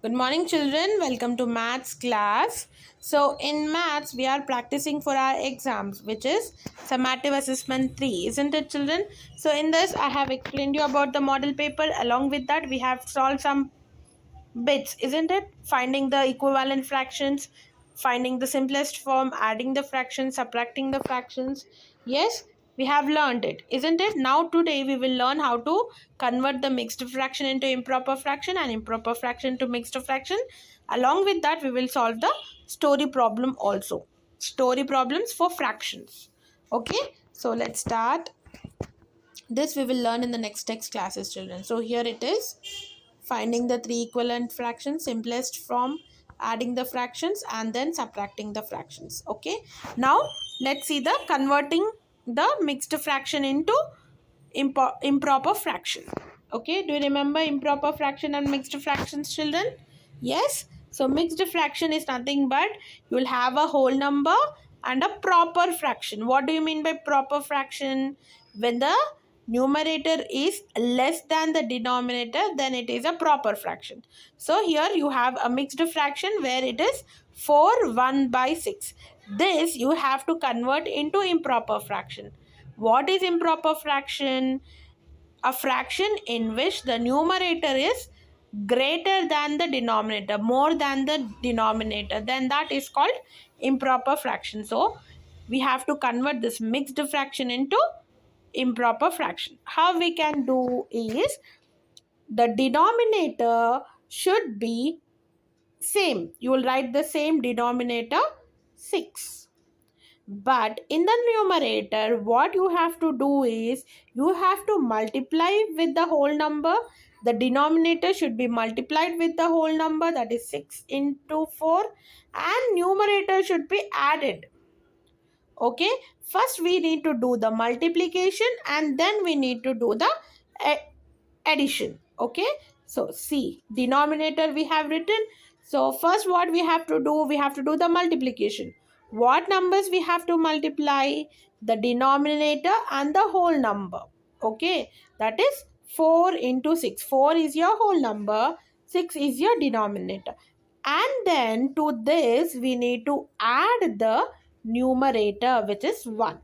Good morning, children. Welcome to maths class. So, in maths, we are practicing for our exams, which is summative assessment 3, isn't it, children? So, in this, I have explained you about the model paper. Along with that, we have solved some bits, isn't it? Finding the equivalent fractions, finding the simplest form, adding the fractions, subtracting the fractions. Yes, we have learned it, isn't it? Now today we will learn how to convert the mixed fraction into improper fraction and improper fraction to mixed fraction. Along with that, we will solve the story problem also. Story problems for fractions. Okay, so let's start. This we will learn in the next text classes, children. So here it is. Finding the three equivalent fractions, simplest form, adding the fractions and then subtracting the fractions. Okay, now let's see the converting the mixed fraction into improper fraction. Okay, do you remember improper fraction and mixed fractions, children? Yes, so mixed fraction is nothing but you will have a whole number and a proper fraction. What do you mean by proper fraction? When the numerator is less than the denominator, then it is a proper fraction. So here you have a mixed fraction where it is 4 1 by 6. This you have to convert into improper fraction. What is improper fraction? A fraction in which the numerator is greater than the denominator, more than the denominator, then that is called improper fraction. So we have to convert this mixed fraction into improper fraction. How we can do is the denominator should be same. You will write the same denominator 6. But in the numerator, what you have to do is you have to multiply with the whole number. The denominator should be multiplied with the whole number, that is 6 into 4, and numerator should be added. Okay, first we need to do the multiplication and then we need to do the addition. Okay, so see, denominator we have written. So first what we have to do, we have to do the multiplication. What numbers we have to multiply? The denominator and the whole number. Okay, that is 4 into 6. 4 is your whole number, 6 is your denominator. And then to this we need to add the numerator, which is 1.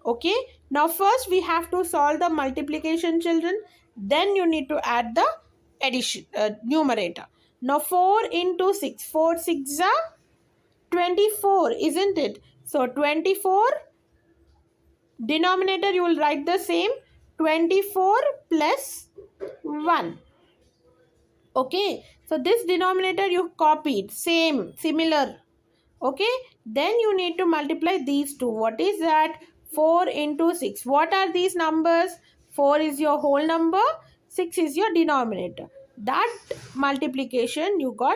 Okay, now first we have to solve the multiplication, children. Then you need to add the addition numerator. Now 4 into 6, 4 6 are 24, isn't it? So 24, denominator you will write the same, 24 plus 1. Okay, so this denominator you copied, same, similar. Okay, then you need to multiply these two. What is that? 4 into 6. What are these numbers? 4 is your whole number, 6 is your denominator. That multiplication you got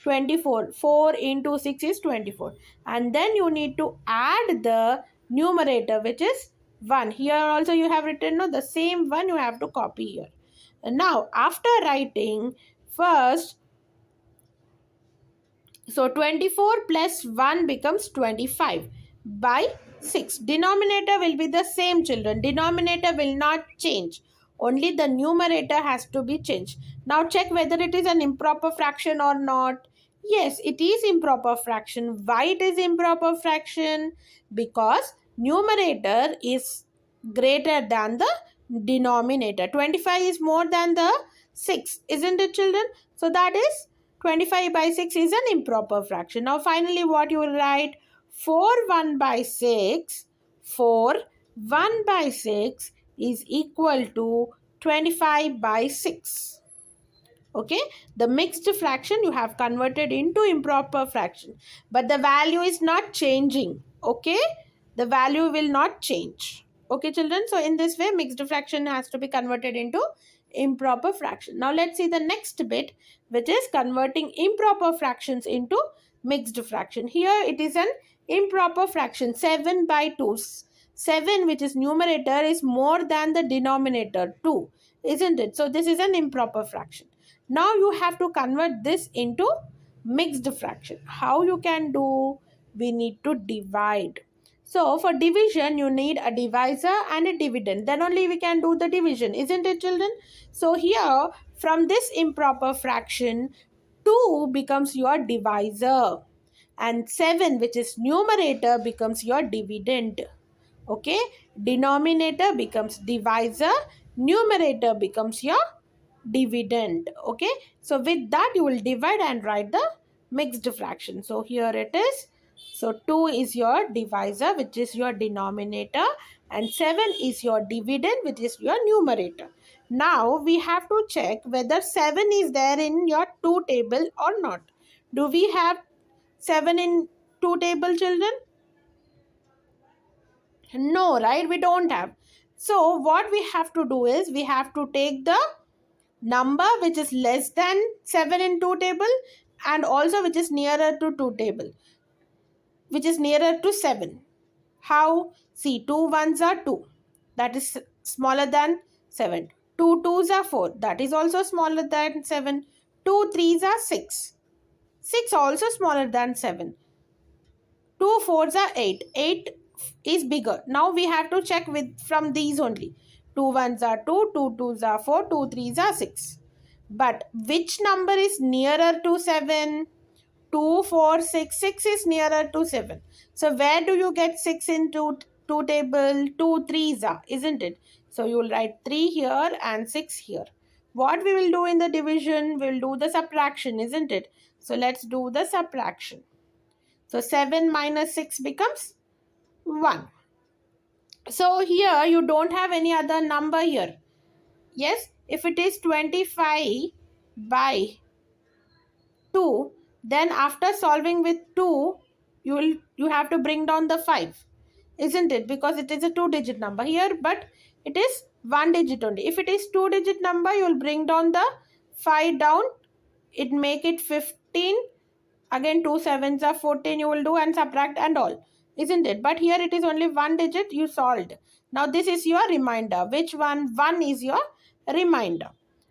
24. 4 into 6 is 24. And then you need to add the numerator, which is 1. Here also you have written the same one you have to copy here. And now after writing, first, so 24 plus 1 becomes 25 by 6. Denominator will be the same, children. Denominator will not change. Only the numerator has to be changed. Now check whether it is an improper fraction or not. Yes, it is improper fraction. Why it is improper fraction? Because numerator is greater than the denominator. 25 is more than the 6, isn't it, children? So that is 25 by 6 is an improper fraction. Now finally what you will write? 4 1 by 6. 4 1 by 6 is equal to 25 by 6. Okay, the mixed fraction you have converted into improper fraction, but the value is not changing. Okay, the value will not change. Okay, children, so in this way mixed fraction has to be converted into improper fraction. Now let's see the next bit, which is converting improper fractions into mixed fraction. Here it is an improper fraction, 7 by 2. 7, which is numerator, is more than the denominator 2, isn't it? So this is an improper fraction. Now you have to convert this into mixed fraction. How you can do? We need to divide. So for division, you need a divisor and a dividend. Then only we can do the division, isn't it, children? So here, from this improper fraction, 2 becomes your divisor, and 7, which is numerator, becomes your dividend. Okay, denominator becomes divisor, numerator becomes your dividend. Okay, so with that you will divide and write the mixed fraction. So here it is. So 2 is your divisor, which is your denominator, and 7 is your dividend, which is your numerator. Now we have to check whether 7 is there in your 2 table or not. Do we have 7 in 2 table, children? No, right? We don't have. So what we have to do is we have to take the number which is less than 7 in 2 table, and also which is nearer to 2 table, which is nearer to 7. How? See, 2 ones are 2. That is smaller than 7. 2 twos are 4. That is also smaller than 7. 2 threes are 6. 6 also smaller than 7. 2 fours are 8. 8 is bigger. Now we have to check with from these only. 2 ones are 2, 2 twos are 4, 2 threes are 6. But which number is nearer to 7? 2, 4, 6. 6 is nearer to 7. So where do you get 6 in 2 table? 2 threes are, isn't it? So you will write 3 here and 6 here. What we will do in the division? We will do the subtraction, isn't it? So let's do the subtraction. So 7 minus 6 becomes 1. So here you don't have any other number here. Yes, if it is 25 by 2, then after solving with 2, you have to bring down the 5. Isn't it? Because it is a 2-digit number here, but it is 1 digit only. If it is 2-digit number, you will bring down the 5 down. It make it 15. Again 2 sevens are 14 you will do, and subtract and all, isn't it? But here it is only 1 digit you solved. Now this is your remainder. Which one? 1 is your remainder.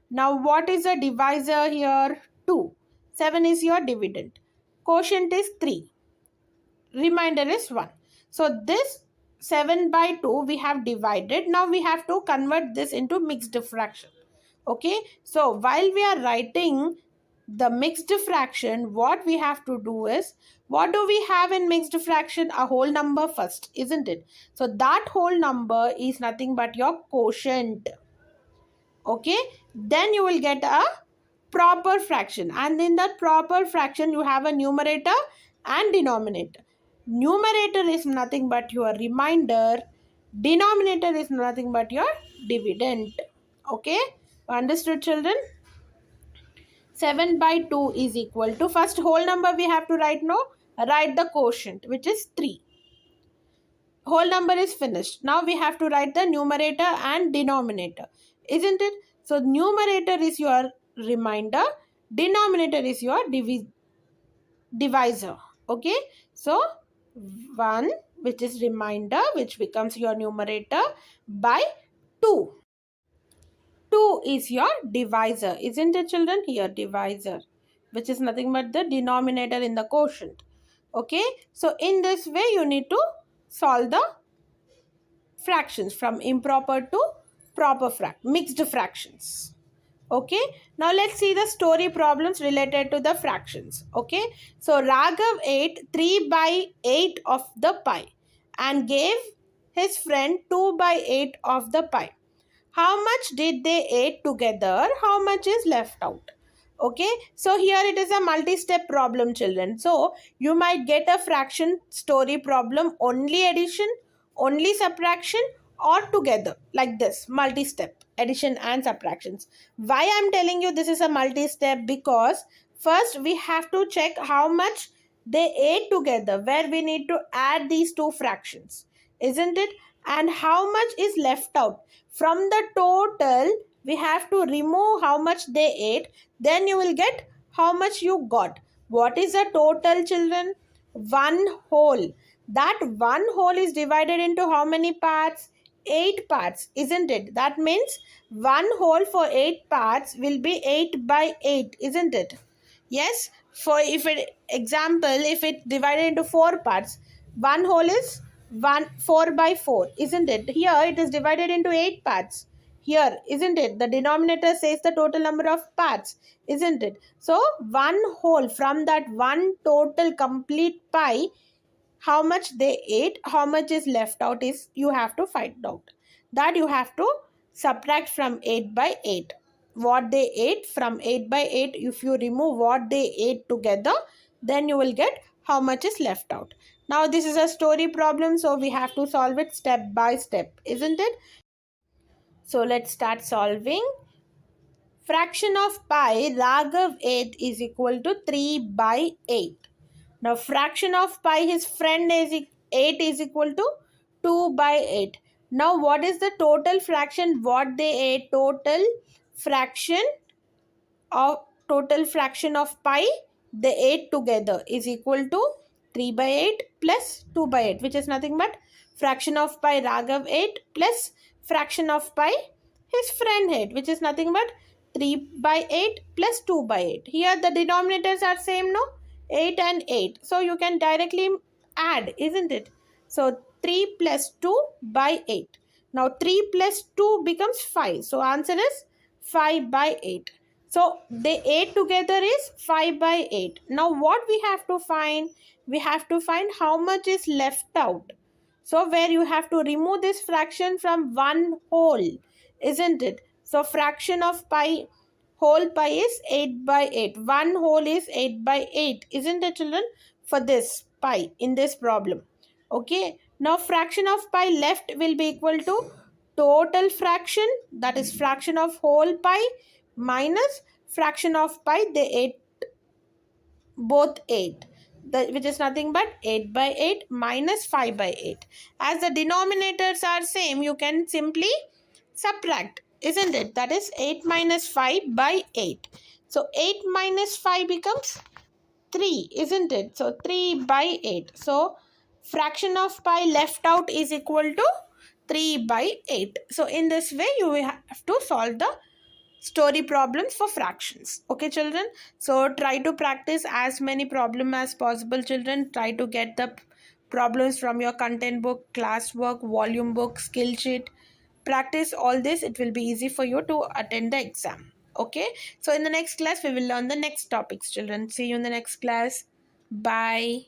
Now what is the divisor here? 2. 7 is your dividend. Quotient is 3. Remainder is 1. So this 7 by 2 we have divided. Now we have to convert this into mixed fraction. Okay, so while we are writing the mixed fraction, what we have to do is, what do we have in mixed fraction? A whole number first, isn't it? So that whole number is nothing but your quotient. Okay, then you will get a proper fraction, and in that proper fraction you have a numerator and denominator. Numerator is nothing but your remainder, denominator is nothing but your dividend. Okay, understood, children? 7 by 2 is equal to, first whole number we have to write, no? Write the quotient, which is 3. Whole number is finished. Now we have to write the numerator and denominator, isn't it? So numerator is your remainder, denominator is your divisor. Okay, so 1, which is remainder, which becomes your numerator, by 2. 2 is your divisor, isn't it, children? Here divisor, which is nothing but the denominator in the quotient. Okay, so in this way you need to solve the fractions from improper to proper mixed fractions. Okay, now let's see the story problems related to the fractions. Okay, so Raghav ate 3 by 8 of the pie and gave his friend 2 by 8 of the pie. How much did they eat together? How much is left out? Okay, so here it is a multi-step problem, children. So you might get a fraction story problem, only addition, only subtraction, or together, like this, multi-step addition and subtractions. Why I'm telling you this is a multi-step? Because first we have to check how much they ate together, where we need to add these two fractions, isn't it? And how much is left out. From the total, we have to remove how much they ate. Then you will get how much you got. What is the total, children? 1 whole. That 1 whole is divided into how many parts? 8 parts, isn't it? That means 1 whole for 8 parts will be 8 by 8, isn't it? Yes. For if it divided into 4 parts, 1 whole is 4 by 4, isn't it? Here it is divided into 8 parts. here, isn't it? The denominator says the total number of parts, isn't it? So one whole, from that one total complete pie, how much they ate, how much is left out, is you have to find out. That you have to subtract from 8 by 8. What they ate from 8 by 8, if you remove what they ate together, then you will get how much is left out. Now this is a story problem, so we have to solve it step by step, isn't it? So let's start solving. Fraction of pi Raghav ate is equal to 3 by 8. Now fraction of pi his friend is 8 is equal to 2 by 8. Now what is the total fraction what they ate? Fraction of fraction of pi they ate together is equal to 3 by 8 plus 2 by 8, which is nothing but fraction of pi Raghav ate plus fraction of pi his friend ate, which is nothing but 3 by 8 plus 2 by 8. Here the denominators are same, no? 8 and 8. So you can directly add, isn't it? So 3 plus 2 by 8. Now 3 plus 2 becomes 5. So answer is 5 by 8. So the 8 together is 5 by 8. Now what we have to find? We have to find how much is left out. So where you have to remove this fraction from one whole, isn't it? So fraction of pi, whole pi is 8 by 8. One whole is 8 by 8, isn't it, children? For this pi in this problem. Okay. Now fraction of pi left will be equal to total fraction, that is fraction of whole pi minus fraction of pi they ate, both 8, which is nothing but 8 by 8 minus 5 by 8. As the denominators are same, you can simply subtract, isn't it? That is 8 minus 5 by 8. So 8 minus 5 becomes 3, isn't it? So 3 by 8. So fraction of pi left out is equal to 3 by 8. So in this way you will have to solve the story problems for fractions. Okay, children? So try to practice as many problems as possible, children. Try to get the problems from your content book, classwork, volume book, skill sheet. Practice all this. It will be easy for you to attend the exam. Okay? So in the next class, we will learn the next topics, children. See you in the next class. Bye.